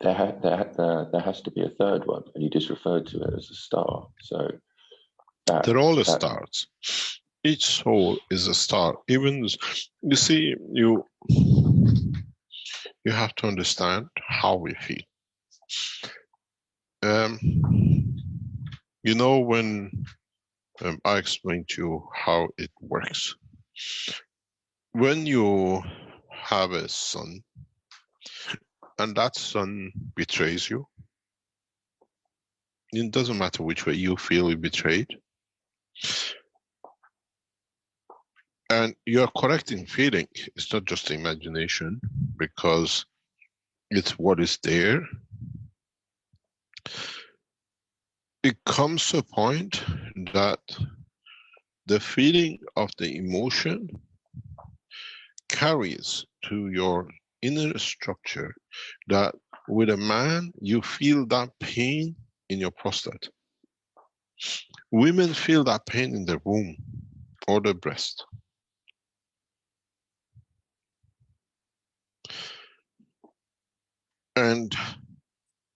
there has to be a third one, and you just referred to it as a star. So they're all that stars. Each soul is a star. Even, you see, you have to understand how we feel. You know, when I explained to you how it works. When you have a son, and that son betrays you, it doesn't matter which way you feel you betrayed. And you're correct in feeling. It's not just imagination, because it's what is there. It comes to a point that the feeling of the emotion carries to your inner structure, that with a man, you feel that pain in your prostate. Women feel that pain in their womb or their breast. And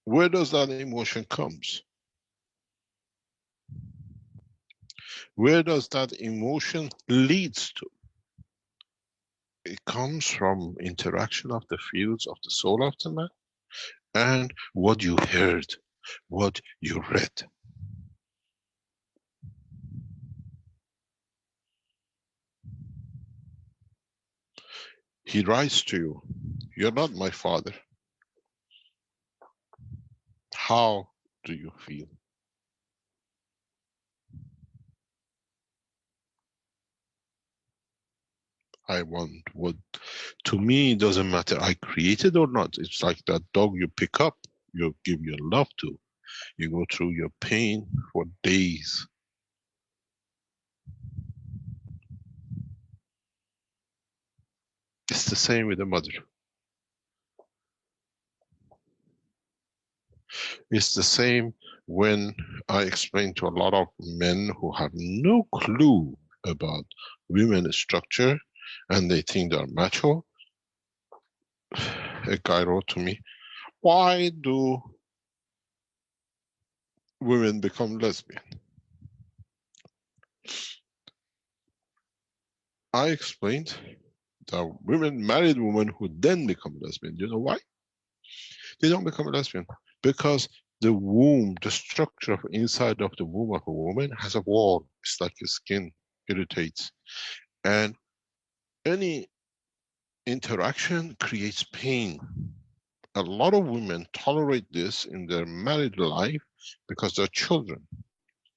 where does that emotion comes? Where does that emotion leads to? It comes from interaction of the fields of the soul of the man and what you heard, what you read. He writes to you, "You're not my father." How do you feel? I want what, to me, it doesn't matter I created or not. It's like that dog you pick up, you give your love to. You go through your pain for days. It's the same with the mother. It's the same when I explain to a lot of men who have no clue about women's structure and they think they're macho. A guy wrote to me, "Why do women become lesbian?" I explained that women, married women who then become lesbian, do you know why? They don't become a lesbian because the womb, the structure of inside of the womb of a woman has a wall. It's like a skin, irritates. And any interaction creates pain. A lot of women tolerate this in their married life because they're children.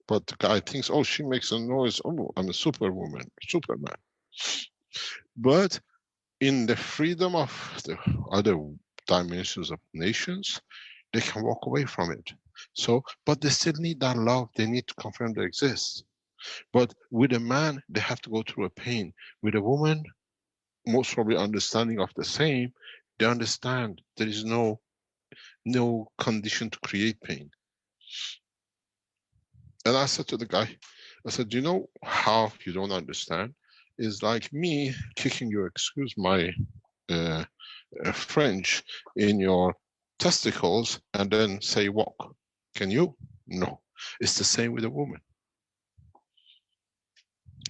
But the guy thinks, oh, she makes a noise. Oh, I'm a superwoman, Superman. But in the freedom of the other dimensions of nations, they can walk away from it. So, but they still need that love. They need to confirm they exist. But with a man, they have to go through a pain. With a woman, most probably understanding of the same, they understand there is no condition to create pain. And I said to the guy, I said, do you know how you don't understand? It's like me kicking your, excuse my uh, French, in your testicles and then say walk. Can you? No. It's the same with a woman.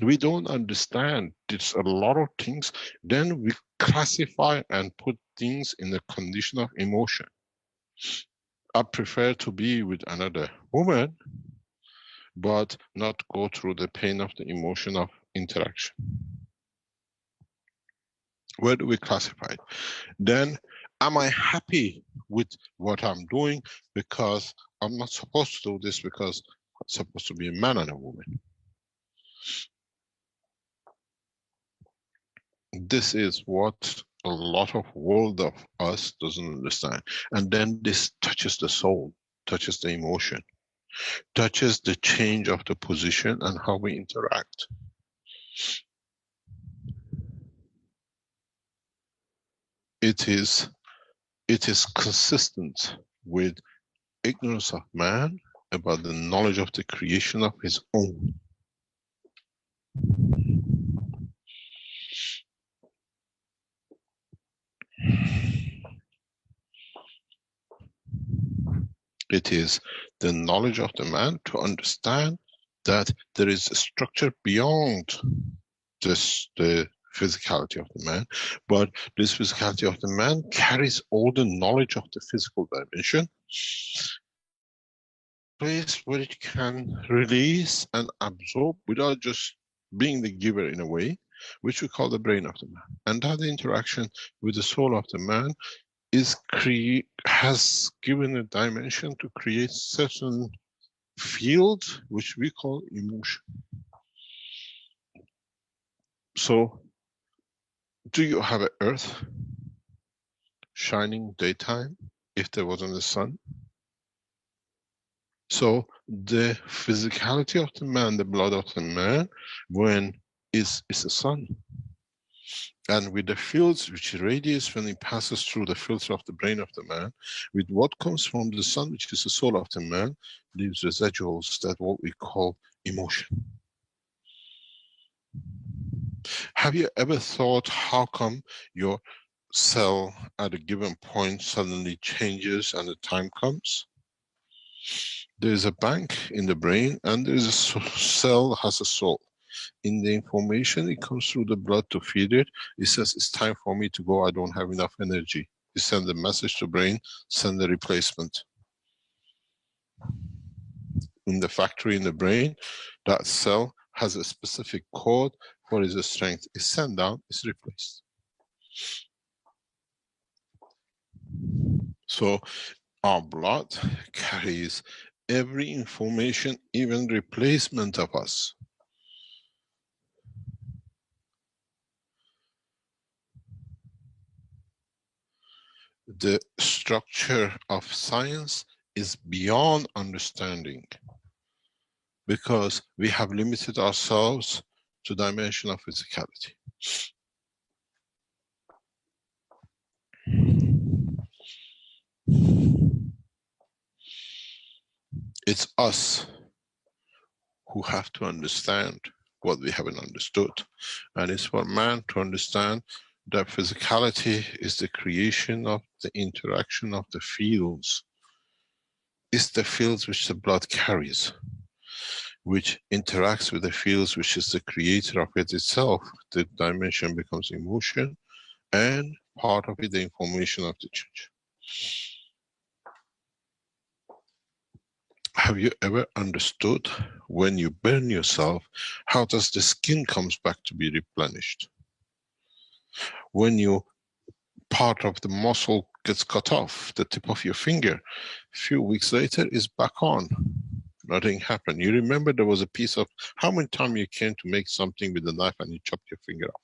We don't understand. It's a lot of things. Then we classify and put things in the condition of emotion. I prefer to be with another woman, but not go through the pain of the emotion of interaction. Where do we classify it? Then, am I happy with what I'm doing because I'm not supposed to do this because I'm supposed to be a man and a woman? This is what a lot of world of us doesn't understand. And then this touches the soul, touches the emotion, touches the change of the position and how we interact. It is consistent with ignorance of man about the knowledge of the creation of his own. It is the knowledge of the man to understand that there is a structure beyond this, the physicality of the man, but this physicality of the man carries all the knowledge of the physical dimension, place where it can release and absorb without just being the giver in a way, which we call the brain of the man. And that interaction with the soul of the man has given a dimension to create certain fields which we call emotion. So, do you have an earth shining daytime if there wasn't a sun? So the physicality of the man, the blood of the man, when is the sun. And with the fields which radiates when it passes through the filter of the brain of the man, with what comes from the sun, which is the soul of the man, leaves residuals that what we call emotion. Have you ever thought how come your cell at a given point suddenly changes and the time comes? There's a bank in the brain and there's a cell has a soul. In the information, it comes through the blood to feed it. It says, it's time for me to go, I don't have enough energy. You send the message to brain, send the replacement. In the factory in the brain, that cell has a specific code for its strength. It's sent down, it's replaced. So our blood carries every information, even replacement of us. The structure of science is beyond understanding because we have limited ourselves to dimension of physicality. It's us who have to understand what we haven't understood. And it's for man to understand that physicality is the creation of the interaction of the fields. It's the fields which the blood carries, which interacts with the fields which is the creator of it itself. The dimension becomes emotion, and part of it, the information of the church. Have you ever understood when you burn yourself, how does the skin comes back to be replenished? When you part of the muscle gets cut off, the tip of your finger, a few weeks later is back on. Nothing happened. You remember there was a piece of, how many times you came to make something with a knife and you chopped your finger off?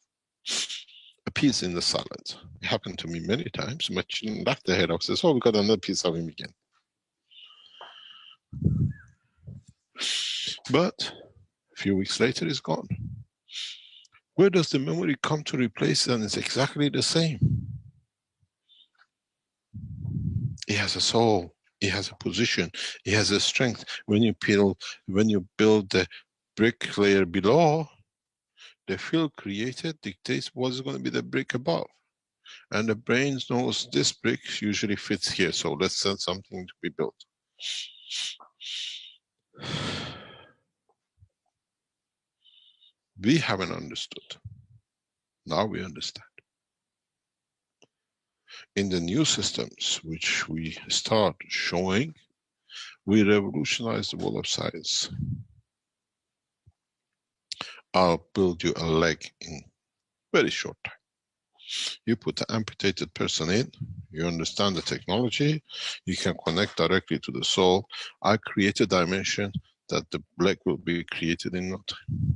A piece in the salad. It happened to me many times. My chin left the head off, says, oh, we got another piece of him again. But a few weeks later, it's gone. Where does the memory come to replace it? And it's exactly the same. It has a soul. It has a position. It has a strength. When you build the brick layer below, the field created dictates what is going to be the brick above. And the brain knows this brick usually fits here, so let's send something to be built. We haven't understood. Now we understand. In the new systems, which we start showing, we revolutionize the world of science. I'll build you a leg in very short time. You put the amputated person in, you understand the technology, you can connect directly to the soul. I create a dimension that the leg will be created in no time.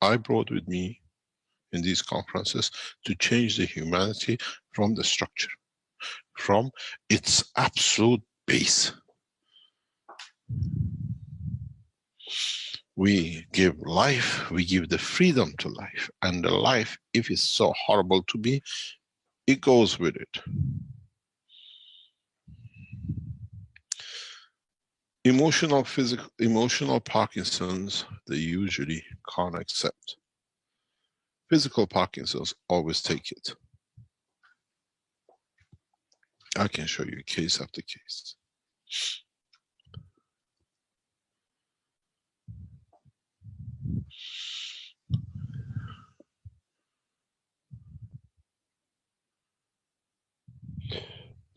I brought with me in these conferences to change the humanity from the structure, from its absolute base. We give life, we give the freedom to life, and the life, if it's so horrible to be, it goes with it. Emotional Parkinson's, they usually can't accept. Physical Parkinson's always take it. I can show you case after case.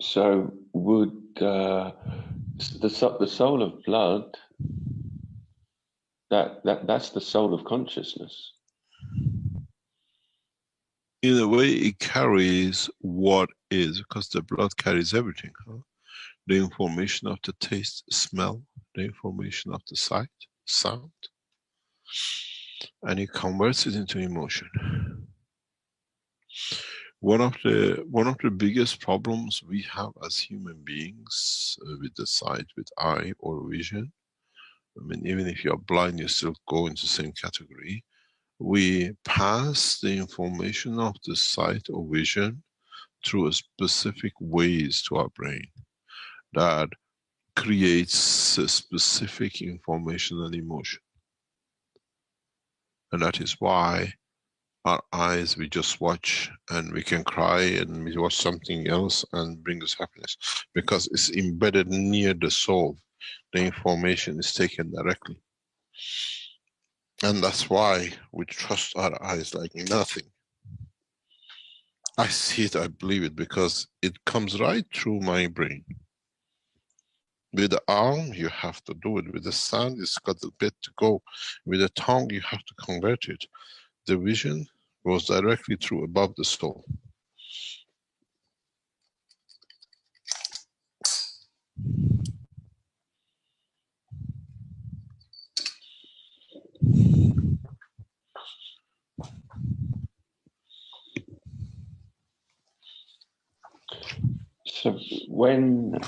So would the soul of blood, that's the soul of consciousness? In a way, it carries what is, because the blood carries everything. Huh? The information of the taste, smell, the information of the sight, sound, and it converts it into emotion. One of the biggest problems we have as human beings with the sight, with eye or vision, I mean, even if you are blind, you still go into the same category. We pass the information of the sight or vision through a specific ways to our brain that creates a specific information and emotion. And that is why our eyes, we just watch and we can cry, and we watch something else and bring us happiness, because it's embedded near the soul. The information is taken directly. And that's why we trust our eyes like nothing. I see it, I believe it, because it comes right through my brain. With the arm, you have to do it. With the sound, it's got a bit to go. With the tongue, you have to convert it. The vision goes directly through above the soul. So when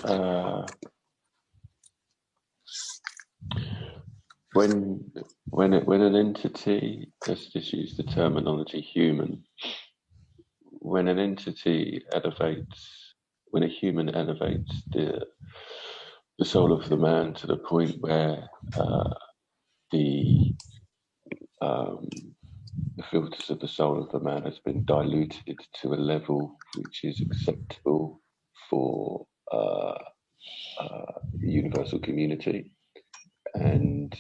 an entity, let's just use the terminology human, when an entity elevates, when a human elevates the soul of the man to the point where the filters of the soul of the man has been diluted to a level which is acceptable for the universal community, and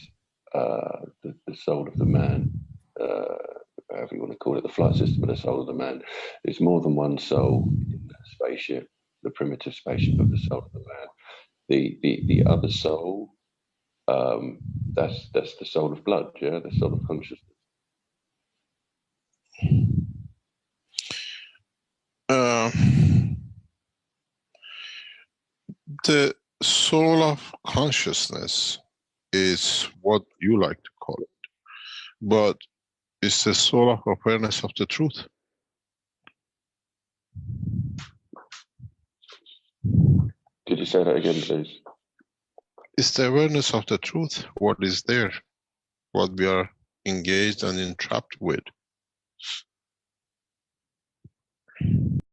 the soul of the man, however you want to call it, the flight system of the soul of the man, is more than one soul in that spaceship, the primitive spaceship of the soul of the man. The other soul, that's the soul of blood, yeah, the soul of consciousness. The soul of consciousness is what you like to call it, but it's the soul of awareness of the truth. Could you say that again, please? It's the awareness of the truth, what is there, what we are engaged and entrapped with.